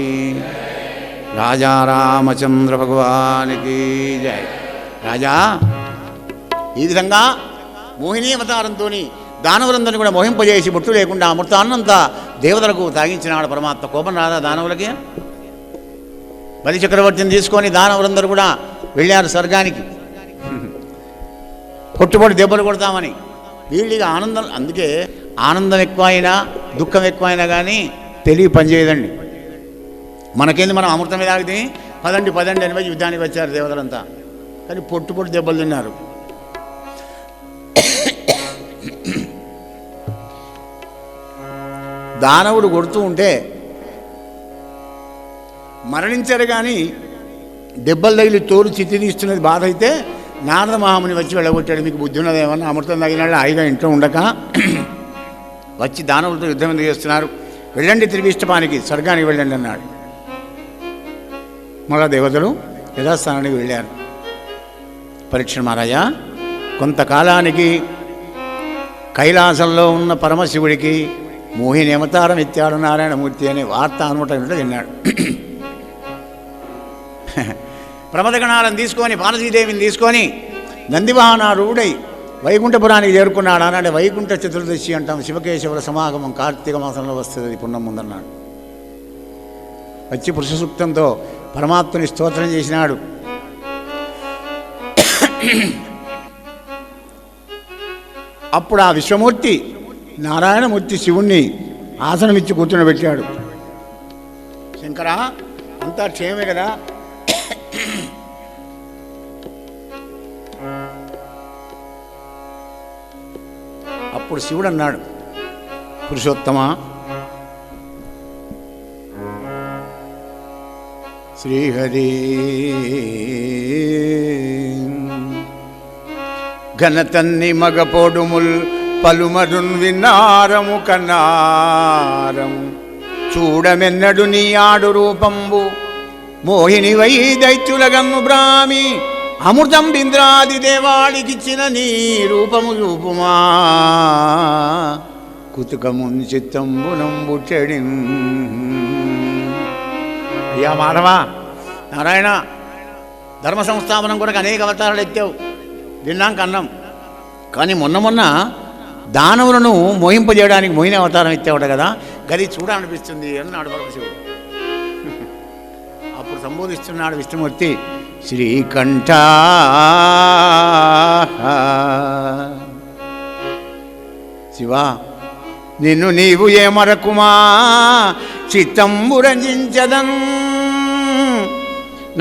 రాజా రామచంద్ర భగవానికి జయ. రాజా ఈ విధంగా మోహిని అవతారంతో దానవులందరినీ కూడా మోహింపజేసి బొట్టు లేకుండా అమృతాన్నంతా దేవతలకు తాగించినాడు పరమాత్మ. కోపం రాదా దానవులకి? బలి చక్రవర్తిని తీసుకొని దానవులందరూ కూడా వెళ్ళారు స్వర్గానికి, పొట్టుపొట్టు దెబ్బలు కొడతామని. వీళ్ళకి ఆనందం, అందుకే ఆనందం ఎక్కువైనా దుఃఖం ఎక్కువైనా కానీ తెలివి పనిచేయదండి. మనకేంది, మనం అమృతమే తాగితే పదండి అని యుద్ధానికి వచ్చారు దేవతలంతా, కానీ పొట్టు దెబ్బలు తిన్నారు. దానవుడు కొడుతూ ఉంటే మరణించారు, కానీ దెబ్బలు తగిలి తోలు చిత్తి తీస్తున్నది బాధ అయితే నారద మహాముని వచ్చి వెళ్ళగొట్టాడు. మీకు బుద్ధి ఉన్నదేమన్నా, అమృతం తగినాడు హాయిగా ఇంట్లో ఉండక వచ్చి దానవులతో యుద్ధం ఎందుకు చేస్తున్నారు, వెళ్ళండి త్రివిష్టపానికి, స్వర్గానికి వెళ్ళండి అన్నాడు. మళ్ళా దేవతలు యథాస్థానానికి వెళ్ళారు. పరీక్ష మహారాజా, కొంతకాలానికి కైలాసంలో ఉన్న పరమశివుడికి మోహిని అవతారం ఎత్తాడు నారాయణమూర్తి అనే వార్త అనుమతి విన్నాడు. ప్రమదగణాలను తీసుకొని పార్వతీదేవిని తీసుకొని నందివాహనారూఢై వైకుంఠపురానికి చేరుకున్నాడు. అన్నాడు వైకుంఠ చతుర్దశి అంటాం, శివకేశవుల సమాగమం కార్తీక మాసంలో వస్తుంది, పుణ్యం ముందన్నాడు. వచ్చి పురుష సూక్తంతో పరమాత్మని స్తోత్రం చేసినాడు. అప్పుడు ఆ విశ్వమూర్తి నారాయణమూర్తి శివుణ్ణి ఆసనమిచ్చి కూర్చునబెట్టాడు. శంకరా, అంతా క్షేమే కదా? అప్పుడు శివుడు అన్నాడు, పురుషోత్తమ, శ్రీహరి ఘనతన్ని మగపోడుముల్ పలుమరున్ విన్నారము కన్నారం చూడమెన్నడు నీ ఆడు రూపంబు మోహిని వై దైత్యులగమ్ము బ్రాహ్మి అమృతం బింద్రాది దేవాళికిచ్చిన నీ రూపము రూపుమా కుతుకమున్ చిత్తంబునంబు చెడిన్. అయ్యా మాధవ, నారాయణ, ధర్మ సంస్థాపనం కూడా అనేక అవతారాలు ఎత్తావు, విన్నాం కన్నాం. కానీ మొన్న దానవులను మోహింపజేయడానికి మోహిని అవతారం ఎత్తావుట కదా, గది చూడాలనిపిస్తుంది అన్నాడు పరమశివుడు. అప్పుడు సంబోధిస్తున్నాడు విష్ణుమూర్తి, శ్రీకంఠ శివా, నిన్ను నీవు ఏమరకుమా చిత్తంబు రంజించదన్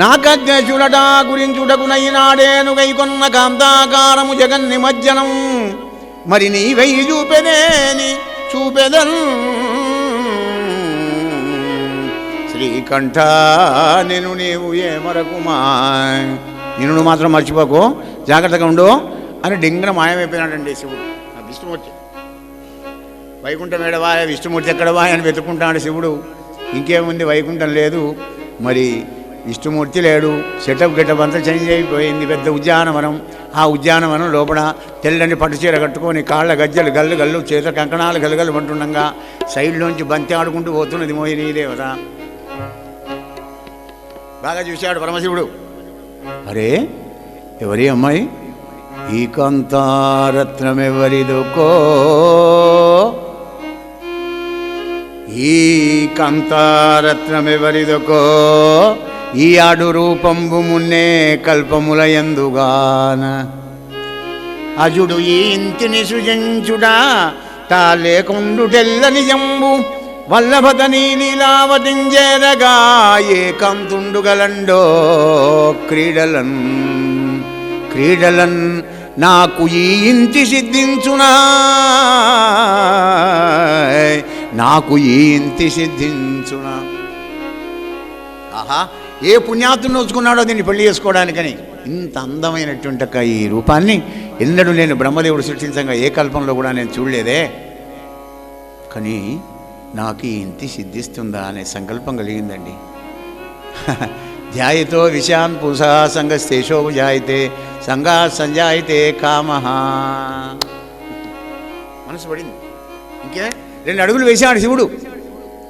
నాకజ్ఞుడటా గురించుటకునైనాడేను గైకొన్న కాంతాకారము జగన్ నిమజ్జనం మరి నీవై చూపెదేని చూపెదన్. శ్రీకంఠ, నేను నీవు ఏమరకుమా, నిన్ను మాత్రం మర్చిపోకు, జాగ్రత్తగా ఉండు అని డింగన మాయమైపోయినాడండి శివుడు. విష్ణుమూర్తి వైకుంఠం ఎడవా, విష్ణుమూర్తి ఎక్కడవా అని వెతుక్కుంటాడు శివుడు. ఇంకేముంది, వైకుంఠం లేదు, మరి విష్ణుమూర్తి లేడు. సెటప్ గెటప్ అంతా చేంజ్ అయిపోయింది. పెద్ద ఉద్యానవనం. ఆ ఉద్యానవనం లోపల తెల్లని పట్టుచీర కట్టుకొని కాళ్ళ గజ్జలు గల్లు గల్లు, చేత కంకణాలు గలగలు అంటుండగా సైడ్లోంచి బంతి ఆడుకుంటూ పోతున్నది మోహినీ దేవత. బాగా చూశాడు పరమశివుడు. అరే, ఎవరి అమ్మాయి? ఈ కాంతారత్నమెవరిదొకో, ఈ కాంతారత్నమెవరిదొకో, ఈ ఆడు రూపంబు మున్నే కల్పముల యందుగాన, అజుడు ఈ ఇంటిని సృజించుడా తా లేకుండుటెల్ల నిజంబు, వల్లభత నీలీలావతించేరగా ఏ కంతుండుగలండో క్రీడలన్ క్రీడలన్, నాకు ఈ ఇంటి సిద్ధించునా, నాకు ఈ ఇంటి సిద్ధించునా. ఆహా, ఏ పుణ్యాత్తుని నోచుకున్నాడో దీన్ని పెళ్లి చేసుకోవడానికని. ఇంత అందమైనటువంటి ఈ రూపాన్ని ఎన్నడూ నేను బ్రహ్మదేవుడు సృష్టించగా ఏ కల్పంలో కూడా నేను చూడలేదే. కానీ నాకు ఈ ఇంటి సిద్ధిస్తుందా అనే సంకల్పం కలిగిందండి. ధ్యాయతో విషయాన్ పుంసా సంగస్తేషో జాయితే సంగా సంజాయితే కామహ. మనసు పడింది. ఇంకే 2 అడుగులు వేసాడు శివుడు.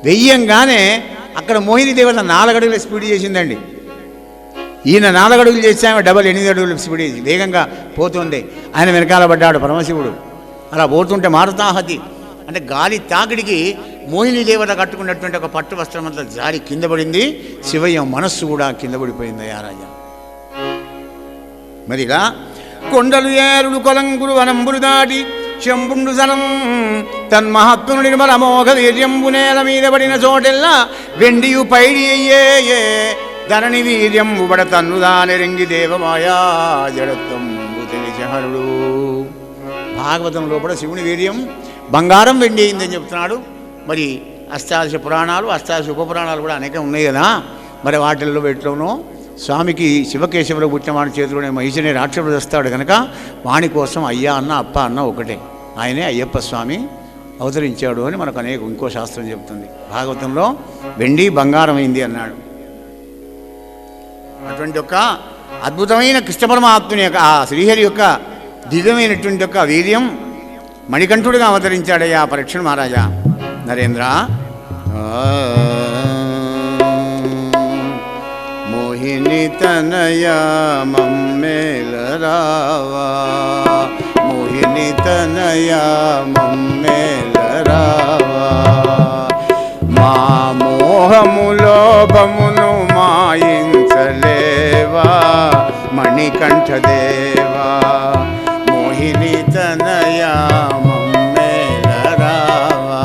వెయ్యంగానే అక్కడ మోహిని దేవత 4 అడుగుల స్పీడ్ చేసిందండి. ఈయన 4 అడుగులు చేస్తే ఆమె డబల్ 8 అడుగులు స్పీడ్ చేసి వేగంగా పోతుంది. ఆయన వెనకాల పడ్డాడు పరమశివుడు. అలా పోతుంటే మారుతాహతి అంటే గాలి తాకిడికి మోహిని దేవత కట్టుకున్నటువంటి ఒక పట్టు వస్త్రం అంతా జారి కింద పడింది. శివయ్య మనస్సు కూడా కింద పడిపోయింది. ఆ రాజా మరిగా కొండలు ఏరుడు కొలంగురు వనంబులు దాటి శంపుండు సనం తన్మహాత్ముని నిర్మల మోఘ వీర్యంబు నేల మీద పడిన చోటెల్లా వెండియు పైడి అయ్యే ధరణి వీర్యంబు బడ తన్నుదాని రంగి దేవమాయా జడత్వంబు తెలిచహరుడు. భాగవతం లోపల శివుని వీర్యం బంగారం వెండి అయిందని చెప్తున్నాడు. మరి అష్టాదశ పురాణాలు, అష్టాదశ ఉపపురాణాలు కూడా అనేక ఉన్నాయి కదా. మరి వాటిల్లో ఎట్లోనో స్వామికి శివకేశవులు పుట్టిన వాడి చేతిలోనే మహిషిని రాక్షసుడు వస్తాడు కనుక వాణి కోసం అయ్యా అన్న అప్ప అన్న ఒకటే. ఆయనే అయ్యప్ప స్వామి అవతరించాడు అని మనకు అనేక ఇంకో శాస్త్రం చెప్తుంది. భాగవతంలో వెండి బంగారం అయింది అన్నాడు. అటువంటి ఒక అద్భుతమైన కృష్ణ పరమాత్ముని యొక్క ఆ శ్రీహరి యొక్క దివ్యమైనటువంటి యొక్క వీర్యం మణికంఠుడిగా అవతరించాడయ్యా పరీక్షణ్ మహారాజా. నరేంద్ర, మోహిని తనయా మమ్మేలరావా, మోహిని తనయా మమ్మేలరావా, మా మోహము లోభమును మాయించలేవా మణికంఠదేవా, మోహిని తనయా మమ్మేలరావా.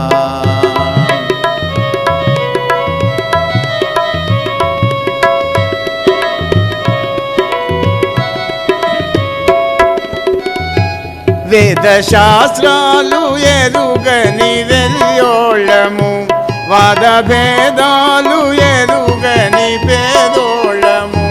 వేదశాస్త్రాలు ఎరుగని వెల్యోళము, వాద భేదాలు ఎరుగని పేదోళము,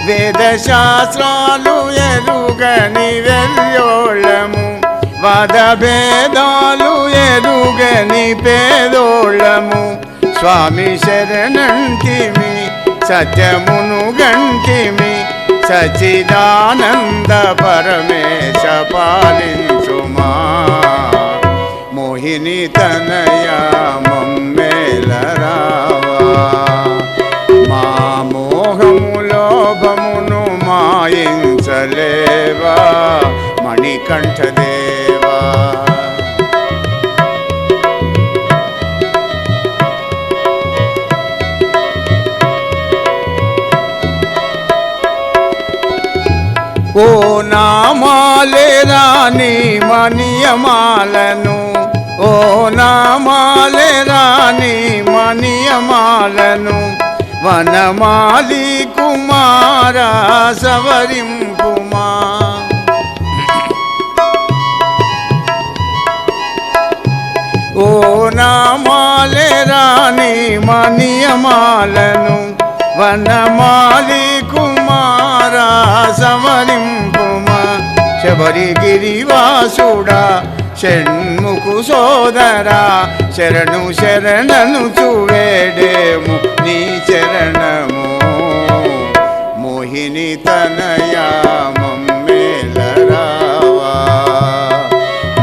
వేదశాస్త్రాలు ఎరుగని వెల్యోళము, వాద భేదాలు ఎరుగని పేదోళము, స్వామి శరణంటిమి సత్యమును గంటిమి, సచిదానంద పరమేశ పాలించుమా, మోహిని తనయా మమ్మేలరావా, మా మోహము లోభమును మాయించలేవా మణికంఠదేవా. ఓ నామాలే రాని మనియమాలను, ఓ నామాలే రాని మనియమాలను, వనమాలి కుమారా సవరింపుమా, ఓ నామాలే రాని మనియమాలను, వనమాలి కుమారా సవరింపుమా, శబరిగిరివాసుడా షణ్ముఖు సోదరా శరణు శరణను చూవేడేము నీ చరణము మోహిని తనయా మమ్మేలరావా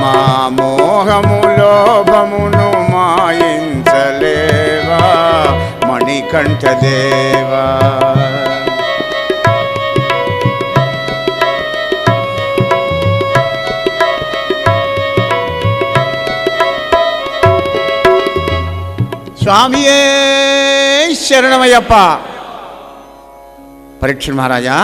మా మోహము లోభమును మాయించలేవా మణికంఠదేవా. స్వామియే శరణమయ్యప్ప. పరీక్ష మహారాజా,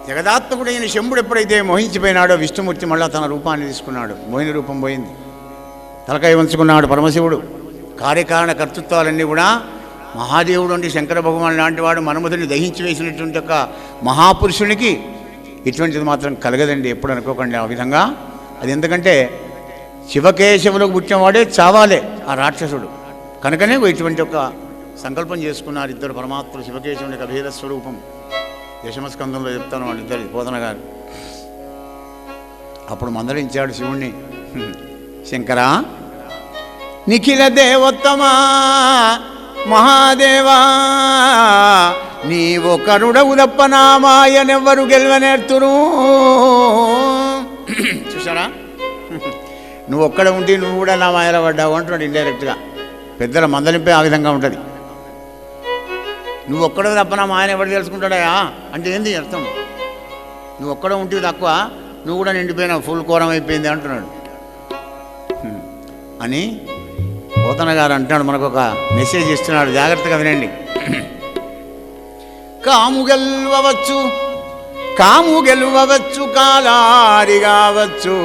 జగదాత్మకుడైన శంభుడు ఎప్పుడైతే మోహించిపోయినాడో విష్ణుమూర్తి మళ్ళా తన రూపాన్ని తీసుకున్నాడు. మోహిని రూపం పోయింది, తలకాయ వంచుకున్నాడు పరమశివుడు. కార్యకారణ కర్తృత్వాలన్నీ కూడా మహాదేవుడు అంటే శంకర భగవాన్ లాంటి వాడు మన్మధుని దహించి వేసినటువంటి ఒక మహాపురుషునికి ఇటువంటిది మాత్రం కలగదండి, ఎప్పుడు అనుకోకండి ఆ విధంగా. అది ఎందుకంటే శివకేశవులకు పుట్టినవాడే చావాలే ఆ రాక్షసుడు. కనుకనే ఇటువంటి ఒక సంకల్పం చేసుకున్నారు ఇద్దరు పరమాత్ములు, శివకేశవునికి అభేద స్వరూపం. దశమస్కందంలో చెప్తాను వాళ్ళిద్దరి బోధన గారు. అప్పుడు మందలించాడు శివుణ్ణి, శంకరా నిఖిల దేవోత్తమా మహాదేవా నీవొకరుడవు తప్ప నా మాయనెవ్వరు గెలవనేర్తురు. చూసారా, నువ్వు ఒక్కడ ఉంటే నువ్వు కూడా నా మాయలో పడ్డావు అంటున్నాడు ఇండైరెక్ట్గా. పెద్దల మందలింపే ఆ విధంగా ఉంటుంది. నువ్వు ఒక్కడ తప్ప నా మాయన ఎవరు తెలుసుకుంటాడా అంటే ఏంది అర్థం? నువ్వు ఒక్కడ ఉంటే తక్కువ, నువ్వు కూడా నిండిపోయినావు, ఫుల్ కోరం అయిపోయింది అంటున్నాడు అని పోతన గారు అంటున్నాడు. మనకు ఒక మెసేజ్ ఇస్తున్నాడు, జాగ్రత్తగా వినండి. కాము గెలువవచ్చు కాలారి కావచ్చు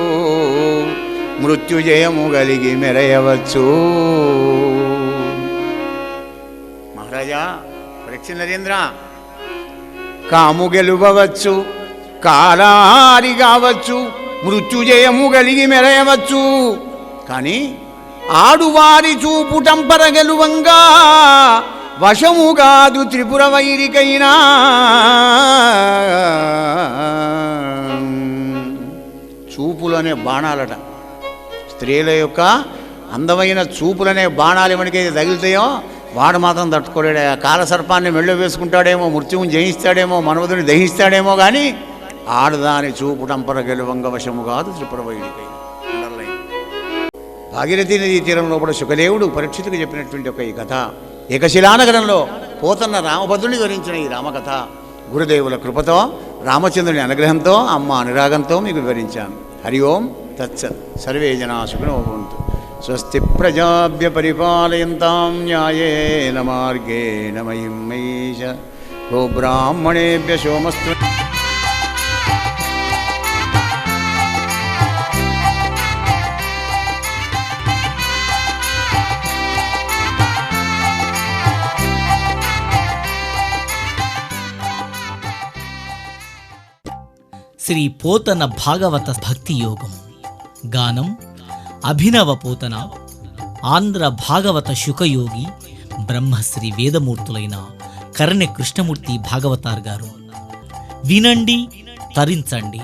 మృత్యుజయము కలిగి మెరయవచ్చు. మహారాజా పరీక్ష నరేంద్ర, కాము గెలువవచ్చు కాలారి కావచ్చు మృత్యుజయము కలిగి మెరయవచ్చు, కానీ ఆడువారి చూపుటంపర గెలువంగా వశము కాదు త్రిపుర వైరికైనా. చూపులనే బాణాలట, స్త్రీల యొక్క అందమైన చూపులనే బాణాలు ఎవరికైతే తగిలితాయో వాడు మాత్రం తట్టుకోలేడు. కాలసర్పాన్ని మెళ్ళో వేసుకుంటాడేమో, మృత్యువుని జయిస్తాడేమో, మన్మధుని దహిస్తాడేమో, కానీ ఆడదాని చూపుటంపర గెలువంగ వశము కాదు త్రిపుర వైరికైనా. భాగీరథీ నదీ తీరంలో కూడా శుకదేవుడు పరీక్షితుకు చెప్పినటువంటి ఒక ఈ కథ, ఏకశిలానగరంలో పోతన్న రామభద్రుని వివరించిన ఈ రామకథ గురుదేవుల కృపతో, రామచంద్రుని అనుగ్రహంతో, అమ్మ అనురాగంతో మీకు వివరించాను. హరి ఓం తత్సత్. సర్వే జనా సుఖినో భవంతు. స్వస్తి ప్రజాభ్య పరిపాలయంతాం న్యాయేన మార్గేణ మహిం మహీష. గో బ్రాహ్మణేభ్య సోమస్తు. శ్రీ పోతన భాగవత భక్తి యోగం. గానం అభినవ పోతన, ఆంధ్ర భాగవత శుకయోగి బ్రహ్మశ్రీ వేదమూర్తులైన కరణె కృష్ణమూర్తి భాగవతార్ గారు. వినండి, తరించండి.